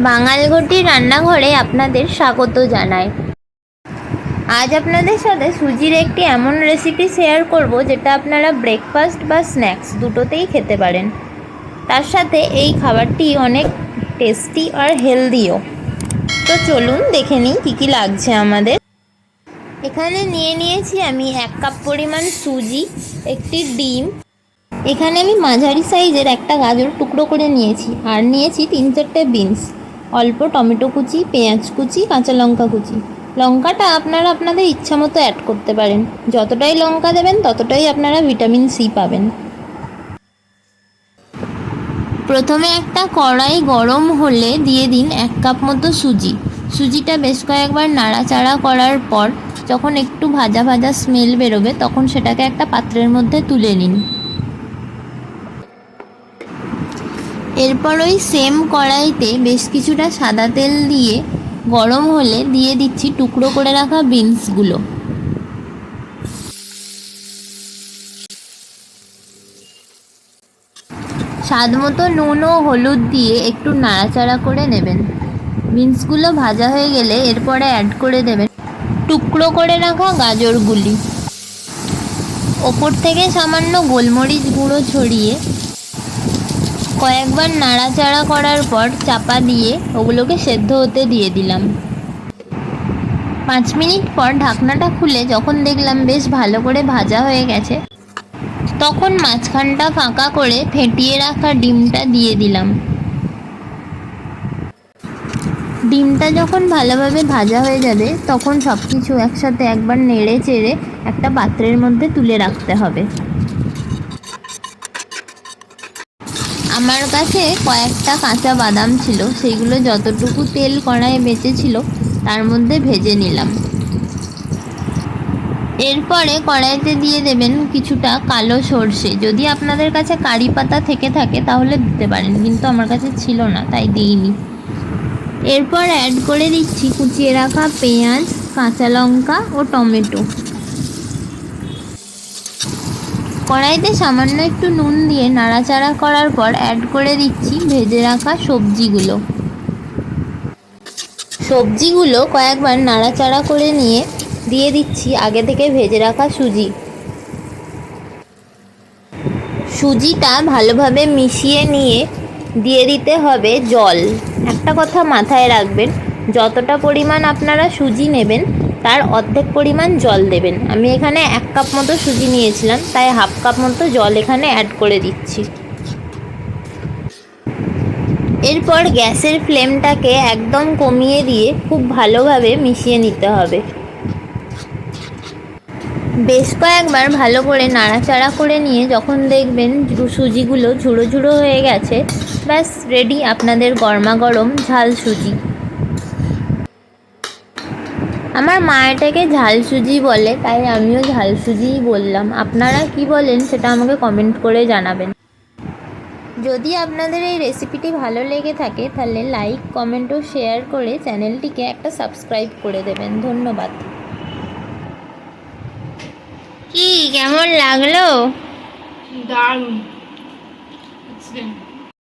বাঙালঘটি রান্নাঘরে আপনাদের স্বাগত জানাই। আজ আপনাদের সাথে সুজির একটি এমন রেসিপি শেয়ার করব যেটা আপনারা ব্রেকফাস্ট বা স্ন্যাক্স দুটোতেই খেতে পারেন। তার সাথে এই খাবারটি অনেক টেস্টি আর হেলদিও। তো চলুন দেখে নিই কী কী লাগছে আমাদের। এখানে নিয়েছি আমি 1 কাপ পরিমাণ সুজি, একটি ডিম, এখানে আমি মাঝারি সাইজের একটা গাজর টুকরো করে নিয়েছি, আর নিয়েছি 3-4টে বিনস, অল্প টমেটো কুচি, পেঁয়াজ কুচি, কাঁচা লঙ্কা কুচি। লঙ্কাটা আপনারা আপনাদের ইচ্ছা মতো অ্যাড করতে পারেন, যতটাই লঙ্কা দেবেন ততটাই আপনারা ভিটামিন সি পাবেন। প্রথমে একটা কড়াই গরম হলে দিয়ে দিন 1 কাপ মতো সুজি। সুজিটা বেশ কয়েকবার নাড়াচাড়া করার পর যখন একটু ভাজা ভাজা স্মেল বেরোবে তখন সেটাকে একটা পাত্রের মধ্যে তুলে নিন। এরপর ওই সেম কড়াইতে বেশ কিছুটা সাদা তেল দিয়ে গরম হলে দিয়ে দিচ্ছি টুকরো করে রাখা বিনসগুলো। স্বাদ মতো নুন ও হলুদ দিয়ে একটু নাড়াচাড়া করে নেবেন। বিনসগুলো ভাজা হয়ে গেলে এরপরে অ্যাড করে দেবেন টুকরো করে রাখা গাজরগুলি। ওপর থেকে সামান্য গোলমরিচ গুঁড়ো ছড়িয়ে কয়েকবার নাড়াচাড়া করার পর চাপা দিয়ে ওগুলোকে সেদ্ধ হতে দিয়ে দিলাম। 5 মিনিট পর ঢাকনাটা খুলে যখন দেখলাম বেশ ভালো করে ভাজা হয়ে গেছে, তখন মাঝখানটা ফাঁকা করে ফেটিয়ে রাখা ডিমটা দিয়ে দিলাম। ডিমটা যখন ভালোভাবে ভাজা হয়ে যাবে তখন সব কিছু একসাথে একবার নেড়ে চেড়ে একটা পাত্রের মধ্যে তুলে রাখতে হবে। আমার কাছে কয়েকটা কাঁচা বাদাম ছিল, সেইগুলো যতটুকু তেল কড়াইয়ে বেঁচেছিল তার মধ্যে ভেজে নিলাম। এরপরে কড়াইতে দিয়ে দেবেন কিছুটা কালো সর্ষে। যদি আপনাদের কাছে কারি পাতা থেকে থাকে তাহলে দিতে পারেন, কিন্তু আমার কাছে ছিল না তাই দিইনি। এরপর অ্যাড করে দিচ্ছি কুচিয়ে রাখা পেঁয়াজ, কাঁচা লঙ্কা ও টমেটো। কড়াইতে সামান্য একটু নুন দিয়ে নাড়াচাড়া করার পর অ্যাড করে দিচ্ছি ভেজে রাখা সবজিগুলো কয়েকবার নাড়াচাড়া করে নিয়ে দিয়ে দিচ্ছি আগে থেকে ভেজে রাখা সুজিটা ভালোভাবে মিশিয়ে নিয়ে দিয়ে দিতে হবে জল। একটা কথা মাথায় রাখবেন, যতটা পরিমাণ আপনারা সুজি নেবেন তার অর্ধেক পরিমাণ জল দেবেন। আমি এখানে 1 কাপ মতো সুজি নিয়েছিলাম, তাই 1/2 কাপ মতো জল এখানে অ্যাড করে দিচ্ছি। এরপর গ্যাসের ফ্লেমটাকে একদম কমিয়ে দিয়ে খুব ভালোভাবে মিশিয়ে নিতে হবে। বেশ কয়েকবার ভালো করে নাড়াচাড়া করে নিয়ে যখন দেখবেন সুজিগুলো ঝুড়ো ঝুড়ো হয়ে গেছে, ব্যাস রেডি আপনাদের গরমাগরম ঝাল সুজি। আমার মা এটাকে ঝাল সুজি বলে, তাই আমিও ঝাল সুজিই বললাম। আপনারা কি বলেন সেটা আমাকে কমেন্ট করে জানাবেন। যদি আপনাদের এই রেসিপিটি ভালো লেগে থাকে তাহলে লাইক, কমেন্ট ও শেয়ার করে চ্যানেলটিকে একটা সাবস্ক্রাইব করে দেবেন। ধন্যবাদ। কি কেমন লাগলো? দারুণ।